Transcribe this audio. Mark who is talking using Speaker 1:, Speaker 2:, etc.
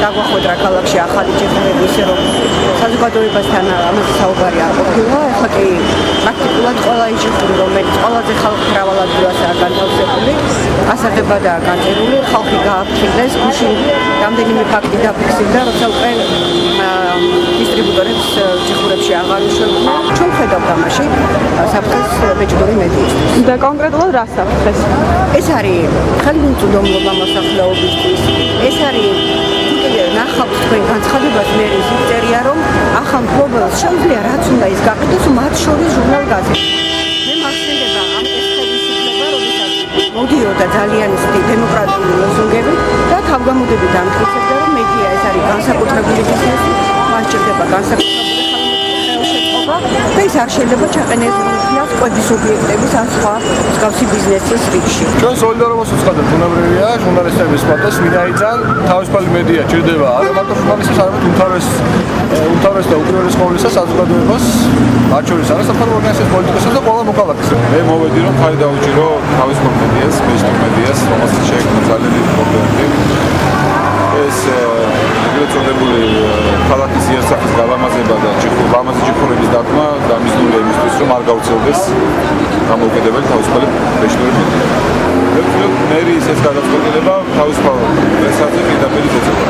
Speaker 1: დაგვახვედრა ქალაქში ახალი ჯგუფები, ისე რომ საზოგადოებასთან ამაზე საუბარი არ ყოფილა. ეხლა კი პრაქტიკულად ყველა ის ჯგუფი, რომელიც ყველაზე ხალხმრავალ ადგილასაა განთავსებული, ასაღებადაა განწერილი, ხალხი გააფრთხილეს, გუშინ რამდენიმე ფაქტი დაფიქსირდა, როცა უკვე დისტრიბუტორებს ჯგუფებში აღარ უშვებდნენ. ჩვენ ხედავთ ამაში საფრთხეს ბეჭდური მედიისთვის.
Speaker 2: და კონკრეტულად რა საფრთხეს?
Speaker 1: ეს არის ხელმისაწვდომობა მოსახლეობისთვის. ეს არის ნახავთ თქვენ განცხადებას მე ზიწერია რომ ახალ მფლობელს შეუძლია რაც უნდა ის გაყიდოს მათ შორის ჟურნალ გაზეთაში. მე მახსენდება ამ ეს ხელისუფლება როდესაც მოდიოდა ძალიან ისეთი დემოკრატიული ლოზუნგები და თავგამოდებით ამტკიცებდა რომ მედია ეს არის განსაკუთრებული ბიზნესი, მას ჭირდება განსაკუთრებული ხელშეწყობა და ის არ შეიძლება ჩაყენებული იქნას კვების ობიექტების ან სხვა მსგავსი ბიზნესის რიგში.
Speaker 3: ჩვენ სოლიდარობას უცხადებთ, უნებრივია ჟურნალისტების პატას მინაიძან თავისუფალი მედია ჭირდება არა მარტო ჟურნალისტებს, არამედ უმთავრეს და უპირველეს ყოვლისა საზოგადოებას, მათ შორის არასამთავრობო ორგანიზაციებს, პოლიტიკოსებს და ყველა მოქალაქეს.
Speaker 4: მე მოვედი რომ ხარი დაუჭირო თავისუფალ მედიას, ბეჭდურ მედიას, რომელსაც შეექმნა ძალიან დიდი პრობლემები. ეს ეგრეთ წოდებული ქალაქის იერსახის გალამაზება და ლამაზი ჯგუფების დაგმა დამიზნულია იმისთვის, რომ არ გავრცელდეს დამოუკიდებელი თავისუფალი ბეჭდური მედია. მე ვფიქრობ, მერიის ეს გადაწყვეტილება თავისუფალ პრესაზე პირდაპირ ეწევა.